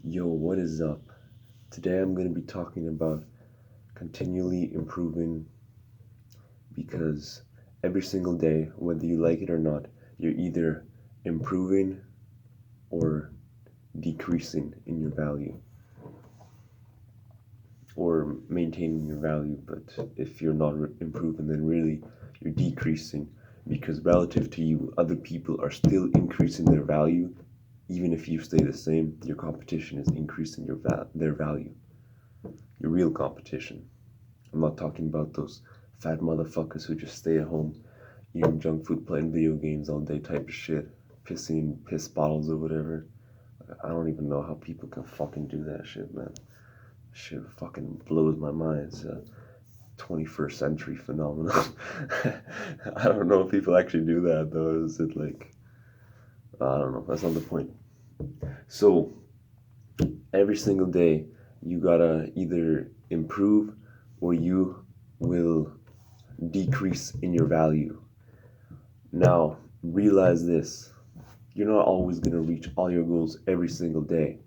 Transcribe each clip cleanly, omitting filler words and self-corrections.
Yo, what is up? Today I'm going to be talking about continually improving because every single day, whether you like it or not, you're either improving or decreasing in your value or maintaining your value. But if you're not improving, then really you're decreasing because relative to you, other people are still increasing their value. Even if you stay the same, your competition is increasing their value, your real competition. I'm not talking about those fat motherfuckers who just stay at home eating junk food, playing video games all day type of shit, pissing in piss bottles or whatever. I don't even know how people can fucking do that shit, man. Shit fucking blows my mind. It's a 21st century phenomenon. I don't know if people actually do that though. Is it like, I don't know. That's not the point. So every single day, you gotta either improve or you will decrease in your value. Now, realize this, you're not always going to reach all your goals every single day.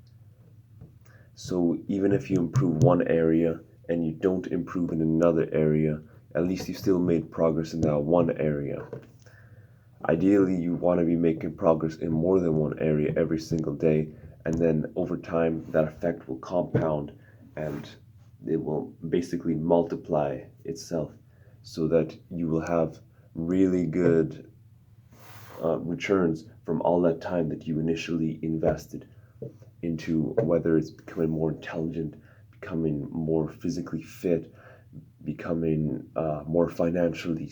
So, even if you improve one area and you don't improve in another area, at least you still made progress in that one area. Ideally, you want to be making progress in more than one area every single day, and then over time, that effect will compound and it will basically multiply itself so that you will have really good returns from all that time that you initially invested into, whether it's becoming more intelligent, becoming more physically fit, becoming more financially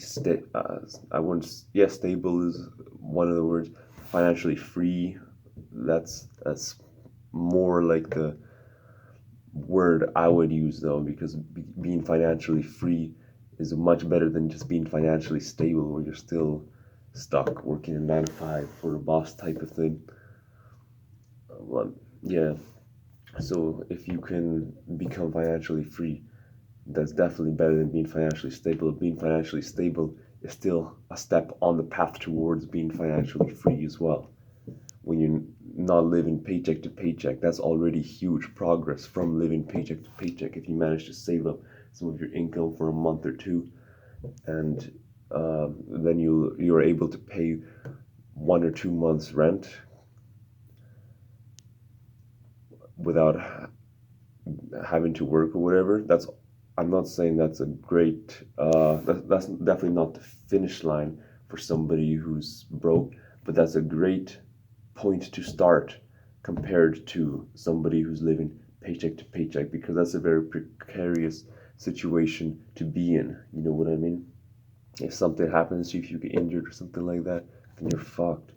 I wouldn't, yeah, stable is one of the words. Financially free, that's more like the word I would use though, because being financially free is much better than just being financially stable, where you're still stuck working a 9 to 5 for a boss type of thing. Well, yeah. So if you can become financially free, that's definitely better than being financially stable. Being financially stable is still a step on the path towards being financially free as well. When you're not living paycheck to paycheck, that's already huge progress from living paycheck to paycheck. If you manage to save up some of your income for a month or two, and then you're able to pay 1 or 2 months rent without having to work or whatever. That's, I'm not saying that's a great that's definitely not the finish line for somebody who's broke, but that's a great point to start compared to somebody who's living paycheck to paycheck, because that's a very precarious situation to be in. You know what I mean? If something happens to you, if you get injured or something like that, then you're fucked.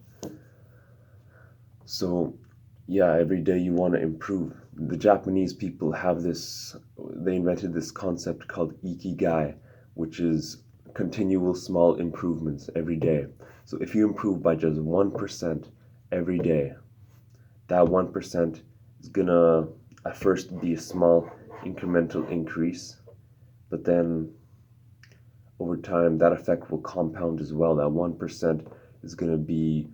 So, yeah, every day you want to improve. The Japanese people have this, they invented this concept called Ikigai, which is continual small improvements every day. So, if you improve by just 1% every day, that 1% is gonna at first be a small incremental increase, but then over time that effect will compound as well. That 1% is gonna be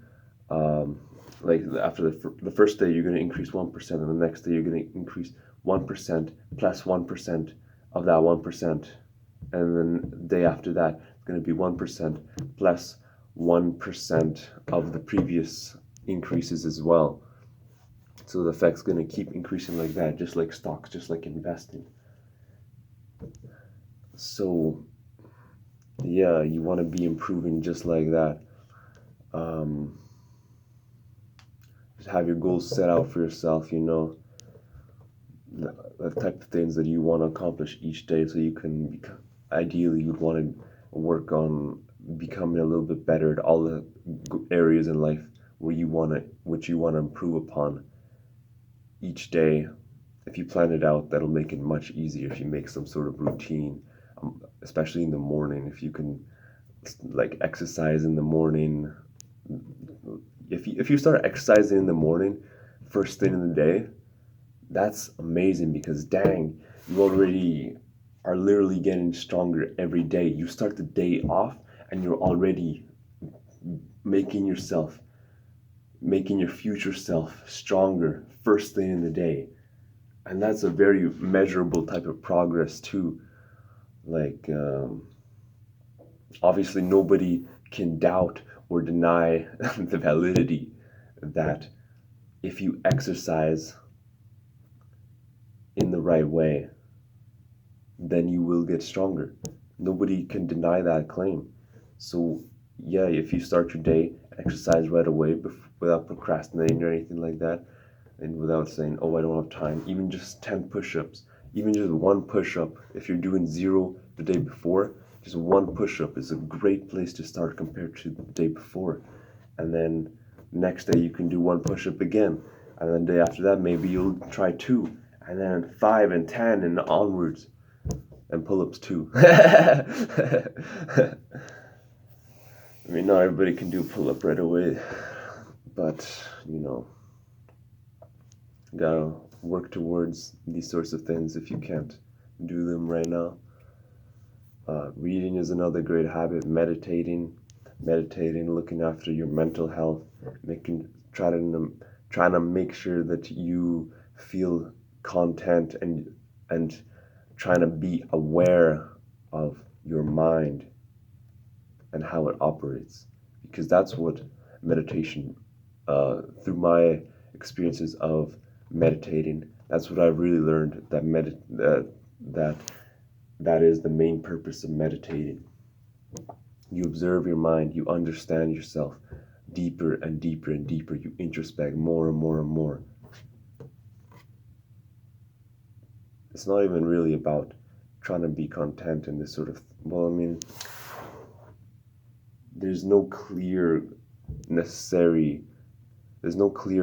um, like after the first day you're going to increase 1%, and the next day you're going to increase 1% plus 1% of that 1%, and then the day after that it's going to be 1% plus 1% of the previous increases as well. So the effect's going to keep increasing like that, just like stocks, just like investing. So yeah, you want to be improving just like that. um, just have your goals set out for yourself, the type of things that you want to accomplish each day, so you can ideally you'd want to work on becoming a little bit better at all the areas in life which you want to improve upon each day. If you plan it out, that'll make it much easier. If you make some sort of routine, especially in the morning, if you can like exercise in the morning. If you start exercising in the morning first thing in the day, that's amazing, because dang, you already are literally getting stronger every day. You start the day off and you're already making yourself, making your future self stronger first thing in the day. And that's a very measurable type of progress too. Like, obviously nobody can doubt or deny the validity that if you exercise in the right way, then you will get stronger. Nobody can deny that claim. So, yeah, if you start your day, exercise right away without procrastinating or anything like that, and without saying, oh, I don't have time, even just 10 push ups, even just one push up, if you're doing 0 the day before, just one push up is a great place to start compared to the day before. And then next day you can do one push up again. And then the day after that, maybe you'll try 2, and then 5 and 10 and onwards. And pull-ups too. I mean, not everybody can do pull-up right away, but you gotta work towards these sorts of things if you can't do them right now. Reading is another great habit. Meditating, looking after your mental health, trying to make sure that you feel content and trying to be aware of your mind and how it operates, because that's what meditation, through my experiences of meditating, that's what I've really learned, that is the main purpose of meditating. You observe your mind, you understand yourself deeper and deeper and deeper, you introspect more and more and more. It's not even really about trying to be content in this sort of, there's no clear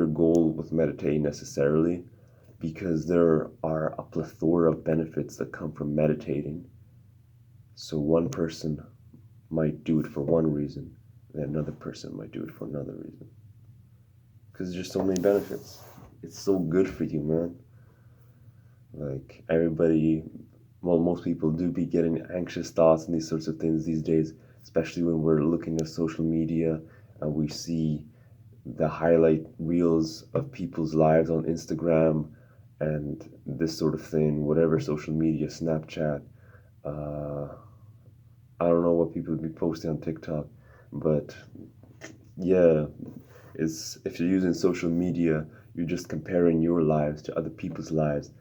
goal with meditating necessarily, because there are a plethora of benefits that come from meditating. So one person might do it for one reason, and another person might do it for another reason. Because there's just so many benefits. It's so good for you, man. Like, most people do be getting anxious thoughts and these sorts of things these days, especially when we're looking at social media and we see the highlight reels of people's lives on Instagram and this sort of thing, whatever social media, Snapchat, I don't know what people be posting on TikTok, but yeah, if you're using social media, you're just comparing your lives to other people's lives,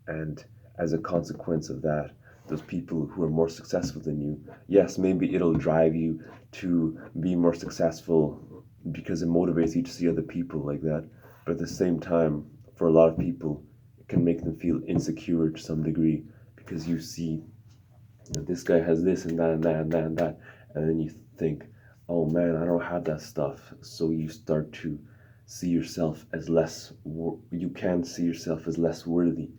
and as a consequence of that, those people who are more successful than you, yes, maybe it'll drive you to be more successful because it motivates you to see other people like that, but at the same time, for a lot of people, it can make them feel insecure to some degree, because you see that this guy has this and that and that and that and that, and then you think, oh man, I don't have that stuff. So you start to see yourself as you can see yourself as less worthy.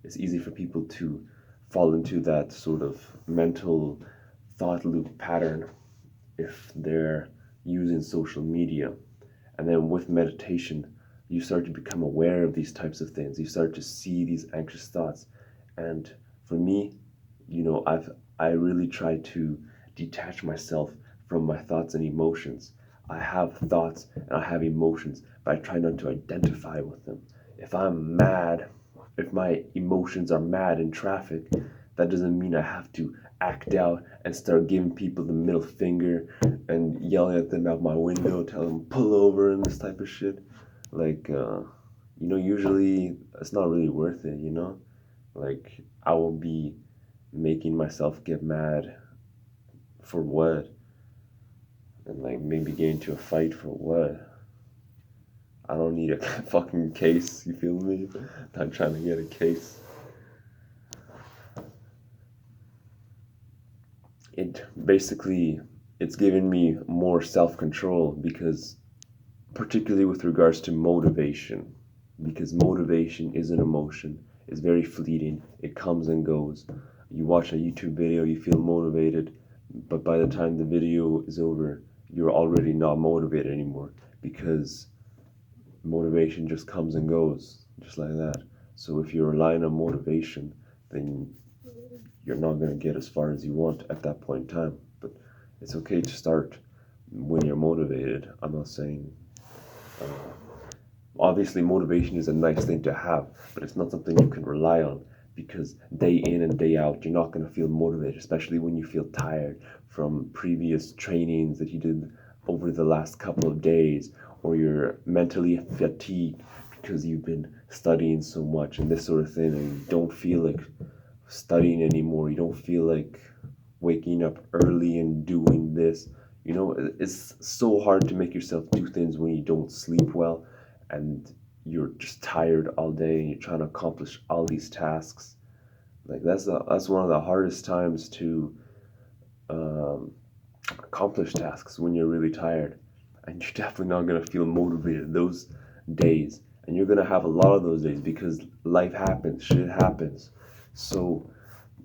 It's easy for people to fall into that sort of mental thought loop pattern if they're using social media. And then with meditation, you start to become aware of these types of things. You start to see these anxious thoughts. And for me, I really try to detach myself from my thoughts and emotions. I have thoughts and I have emotions, but I try not to identify with them. If I'm mad, if my emotions are mad in traffic, that doesn't mean I have to act out and start giving people the middle finger and yelling at them out my window, telling them pull over and this type of shit. Like, usually it's not really worth it, Like, I will be making myself get mad for what? And like maybe get into a fight for what? I don't need a fucking case, you feel me? I'm trying to get a case. It's given me more self-control, because particularly with regards to motivation, because motivation is an emotion. It's very fleeting. It comes and goes. You watch a YouTube video, you feel motivated, but by the time the video is over, you're already not motivated anymore, because motivation just comes and goes, just like that. So if you're relying on motivation, then you're not going to get as far as you want at that point in time. But it's okay to start when you're motivated. I'm not saying Obviously, motivation is a nice thing to have, but it's not something you can rely on, because day in and day out, you're not going to feel motivated, especially when you feel tired from previous trainings that you did over the last couple of days, or you're mentally fatigued because you've been studying so much and this sort of thing, and you don't feel like studying anymore. You don't feel like waking up early and doing this. It's so hard to make yourself do things when you don't sleep well and you're just tired all day and you're trying to accomplish all these tasks. Like that's one of the hardest times to um, accomplish tasks, when you're really tired, and you're definitely not gonna feel motivated those days. And you're gonna have a lot of those days because life happens, shit happens. So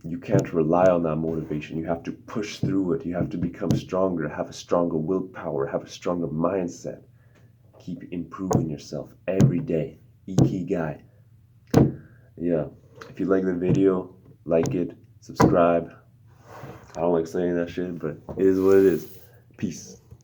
you can't rely on that motivation. You have to push through it. You have to become stronger, have a stronger willpower, have a stronger mindset. Keep improving yourself every day. Ikigai. Yeah. If you like the video, like it, subscribe. I don't like saying that shit, but it is what it is. Peace.